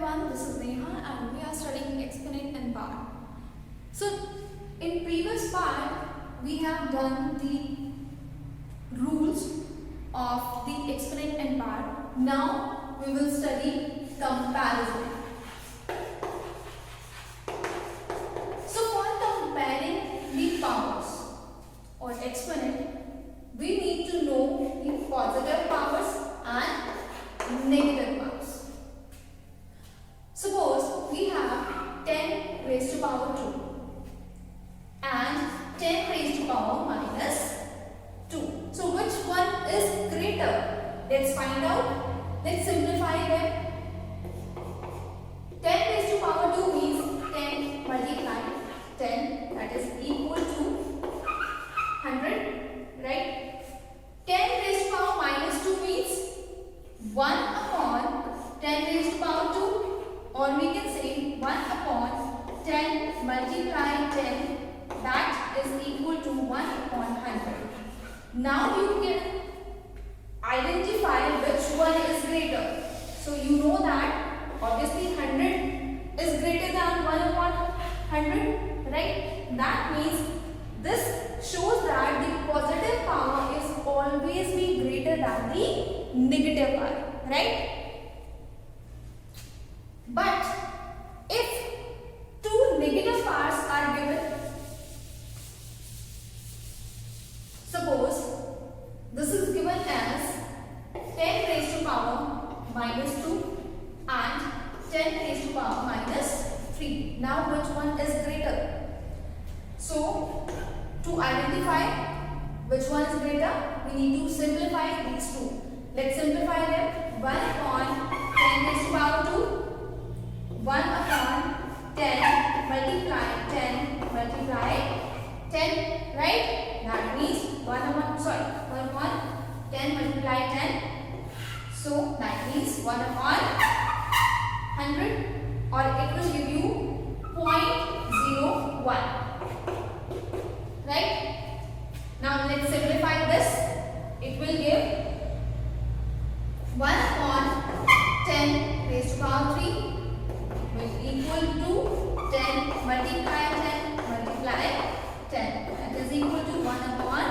everyone, this is Neha and we are studying exponent and bar. So in previous part we have done the rules of the exponent and bar. Now we will study comparison. So for comparing the powers or exponent, we need to know the positive powers and negative powers. Suppose we have 10 raised to power 2 and 10 raised to power minus 2. So which one is greater? Let's find out. Let's simplify them. 10 raised to power 2 means 10 multiply 10, that is equal to 100, right? 10 raised to power minus 2 means 1 upon 10 raised to power 2, or we can say 1 upon 10 multiply 10, that is equal to 1 upon 100. Now you can identify which one is greater. So you know that obviously 100 is greater than 1 upon 100, right? That means this shows that the positive power is always be greater than the negative power, right? But if two negative powers are given, suppose this is given as 10 raised to power minus 2 and 10 raised to power minus 3. Now which one is greater? So to identify which one is greater, we need to simplify these two. Let's simplify them. 1 upon 10 raised to power 2, 1 upon 10 multiply 10 multiply 10, right? That means 1 upon 10 multiply 10. So that means 1 upon 100, or it will give you 0.01. Right? Now let's simplify this. It will give 1 upon 10 raised to power 3 will equal to 10 multiply 10 multiply 10. That is equal to 1 upon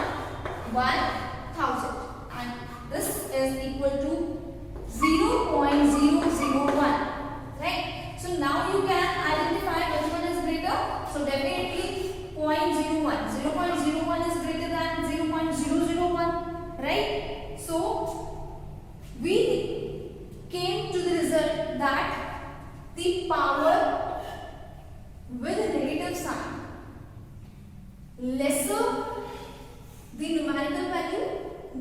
1000. And this is equal to 0.001. Right? So now you can identify which one is greater. So definitely 0.01. 0.01 is greater than 0.001. Right? So we came to the result that the power with a negative sign, lesser the numerical value,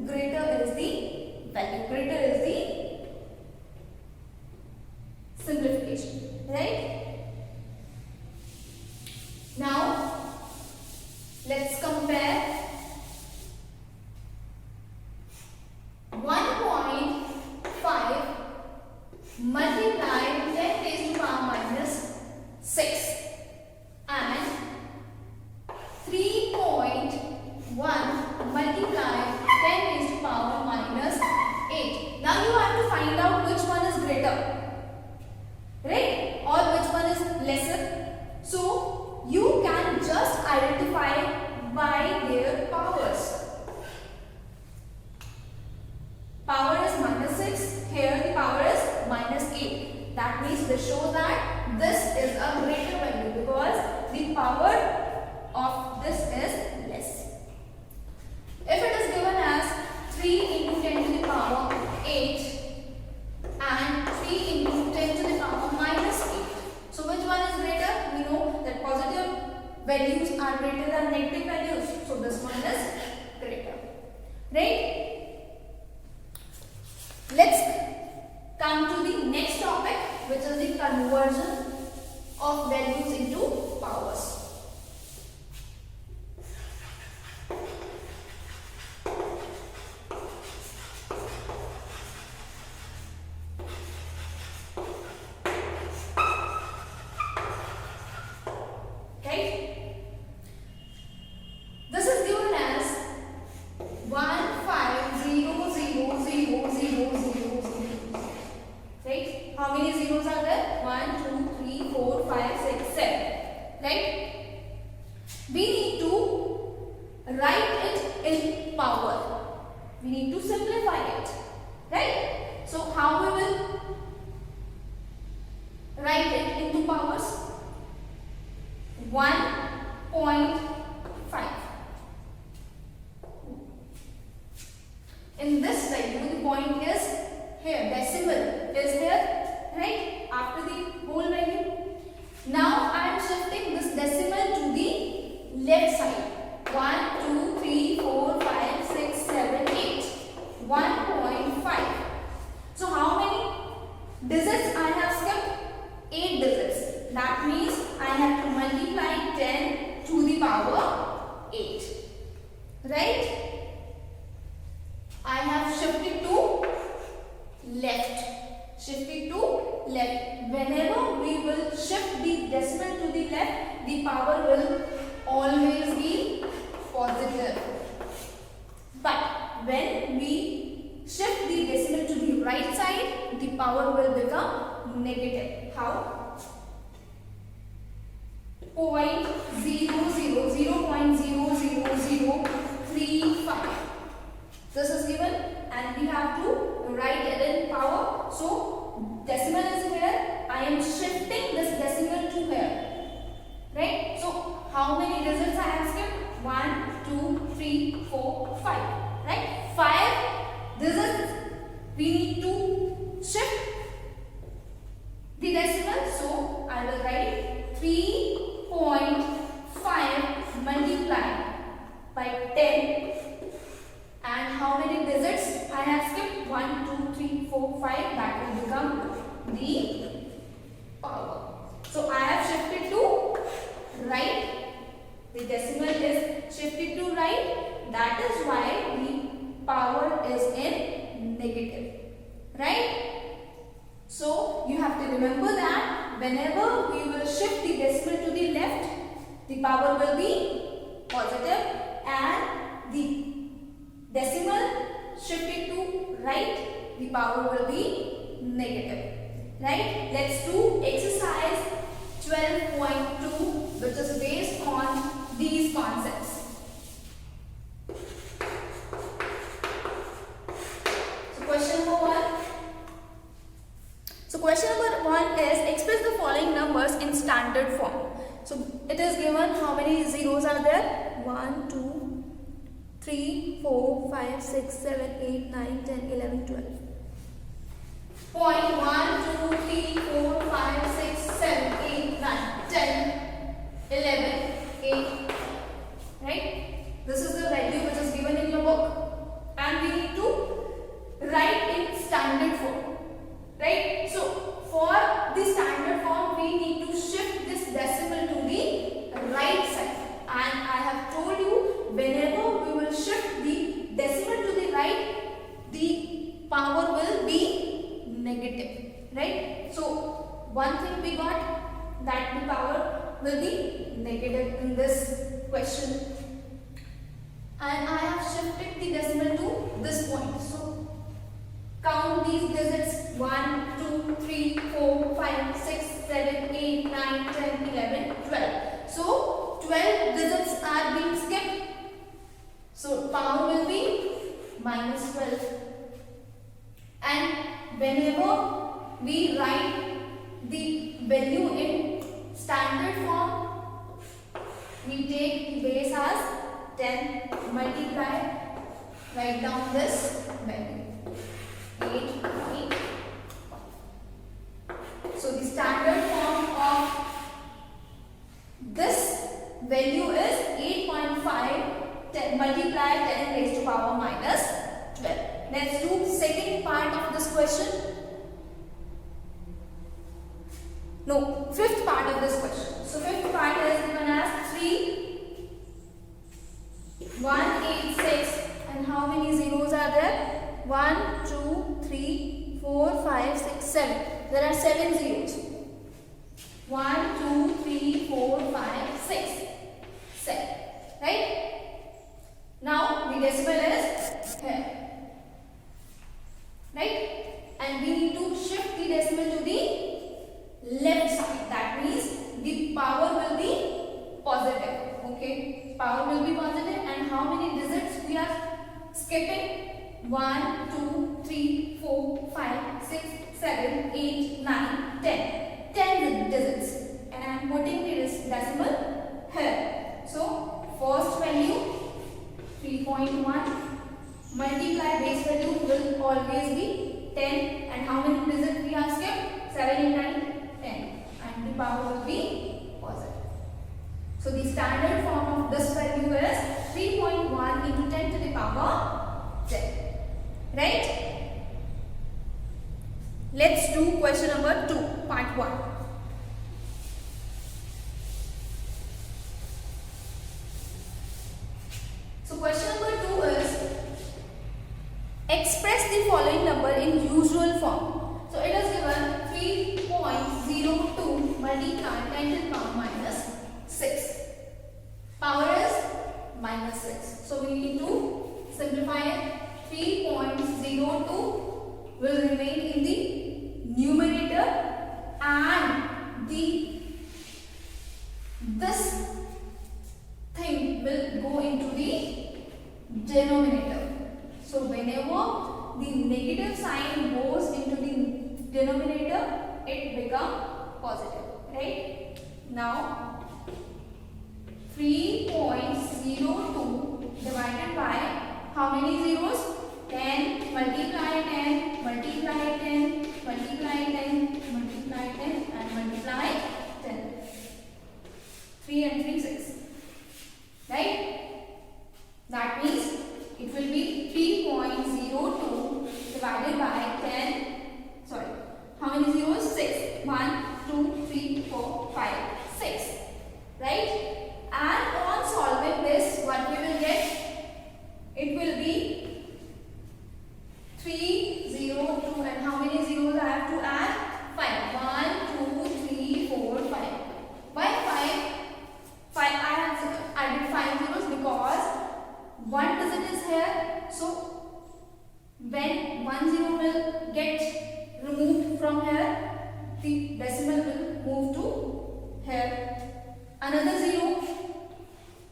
greater is the value, greater is the simplification, right? Now let's compare 1.5 multiply 10 raised to power minus 6 and 3.1 multiply 10 raised to power minus 8. Now you have to find out which one is greater, right? Or which one is lesser. So you can just identify by their powers. Power is minus 6, here the power is minus 8. That means this shows that this is a greater value because the power of this is less. If it is given as 3 into 10 to the power 8 and 3 into 10 to the power minus 8. So which one is greater? We know that positive values are greater than negative values. So this one is greater. Right? Let's come to the next topic, which is the conversion of values into powers. Right? This is given as 1, 5 in power. We need to simplify it, right? So how we will write it into powers? 1.5. In this value, the point is here, decimal is here, right? After the whole value. Now I am shifting this decimal to the left side. 1, 2, 3, 4, 5, 6, 7, 8. 1.5. So how many digits I have skipped? 8 digits. That means I have to multiply 10 to the power 8. Right? I have shifted to left. Shifted to left. Whenever we will shift the decimal to the left, the power will always be positive. But when we shift the decimal to the right side, the power will become negative. How? 0.000035. This is given and we have to write it in power. So decimal is here. I am shifting this decimal to here. Right? So how many digits I have skipped? 1, 2, 3, 4, 5. Right? 5 digits we need to shift the decimal. So I will write 3.5 multiplied by 10. And how many digits I have skipped? 1, 2, 3, 4, 5. That will become the power. So I have shifted to right. The decimal is shifted to right. That is why the power is in negative. Right? So you have to remember that whenever we will shift the decimal to the left, the power will be positive, and the decimal shifted to right, the power will be negative. Right? Let's do exercise 12.2, which is based on these concepts. So question number 1. So question number 1 is express the following numbers in standard form. So it is given how many zeros are there? 1, 2, 3, 4, 5, 6, 7, 8, 9, 10, 11, 12. Point 1, 2, 3, 4, 5, 6, 7, 8, 9, 10, 11, 8. Right? This is the value which is given in your book. And we need to write in standard form. Right? So for the standard form, we need to shift this decimal to the right side. And I have told you, whenever we will shift the decimal to the right, the power will be negative. Right? So one thing we got, that the power will be negative in this question. And I have shifted the decimal to this point. So count these digits: 1, 2, 3, 4, 5, 6, 7, 8, 9, 10, 11, 12. So 12 digits are being skipped. So power will be minus 12. And whenever we write the value in standard form, we take the base as 10, multiply, write down this value. 8. So the standard form of this value is 8.5, 10 multiply 10 raised to power minus 12. Let's do second part of this question. No, fifth part of this question. So fifth part is given as 3, 1, 8, 6, and how many zeros are there? 1, 2, 3, 4, 5, 6, 7. There are 7 zeros. 1, 2, 3, 4, 5, 6, 7. Right? Now the decimal is here. Right? And we need to shift the decimal to the left side. That means the power will be positive. Okay? Power will be positive, and how many digits we are skipping 1, 2, 3, 4, 5, 6, 7, 8, 9, 10. 10 digits. And I am putting the decimal here. So first value 3.1 multiply base value will always be 10. And how many digits we have skipped? 7, 8, 9, 10. And the power will be positive. So the standard form of this value is 3.1 into 10 to the power 10. Right? Let's do question number 2, part 1. So question number 2 is express the following number in usual form. So it is given 3.02 multiply 10 to the power minus 6. Power is minus 6. So we need to simplify it. 3.02 will remain in the numerator and this thing will go into the denominator. So whenever the negative sign goes into the denominator, it becomes positive. Right? Now 3.02 divided by how many zeros? 10 multiply 10 multiply 10 multiply 10 multiply 10 and multiply 10. 3 and 3 6. Right? That means it will be 3.02 divided by 10. Sorry. How many zeros? 6. 1, 2, 3, 4, 5, 6. Right? And on solving this, what we will get? It will be 302. And how many zeros I have to add? 5. 1, 2, 3, 4, 5. Why 5? 5. I have added 5 zeros because one digit is here. So when 1 zero will get removed from here, the decimal will move to here. Another 0,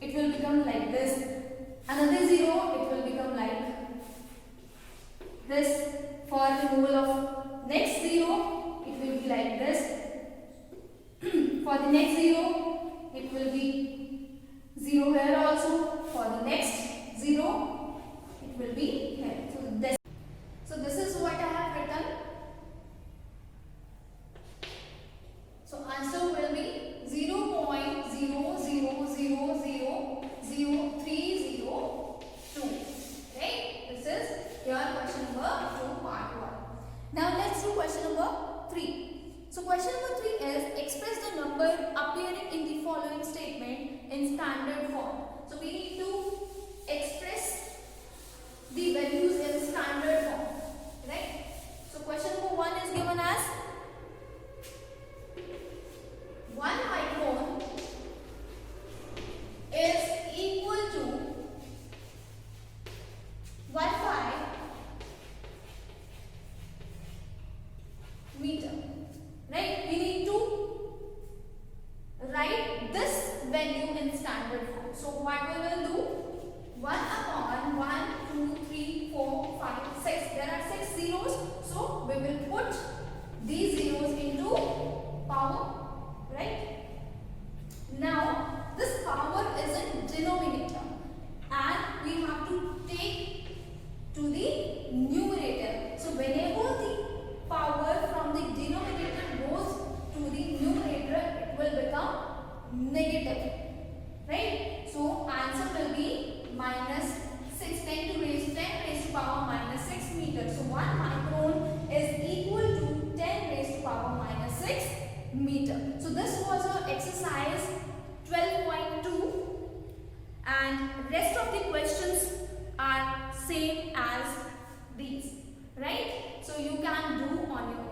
it will become like this. Another 0, it will become like this. For removal of next 0, it will be like this. For the next 0, it will be 0 here also. For the next 0, it will be here. So this is what I have written. So answer will be 0.0000030. Right? This is your question number 2, part 1. Now let's do question number 3. So question number 3 is express the number appearing in the following statement in standard form. So we need to express the values in standard form. Right? So question number 1 is given as 1 micron is equal to 15 meter. Right? We need to write this value in standard form. So what we will do? 1 upon 1, 2, 3, 4, 5, 6. There are 6 zeros. So we will put these zeros into power. Right? Now this power is in denominator and we have to take to the numerator. So whenever the power from the denominator goes to the numerator, it will become negative. Right? So answer will be minus 6, 10 to raise 10 raised to power minus 6 meters. So 1 micron is equal to 10 raised to power minus 6 meter. So this was our exercise 12.2 and rest of the questions are same as these. Right? So you can do on your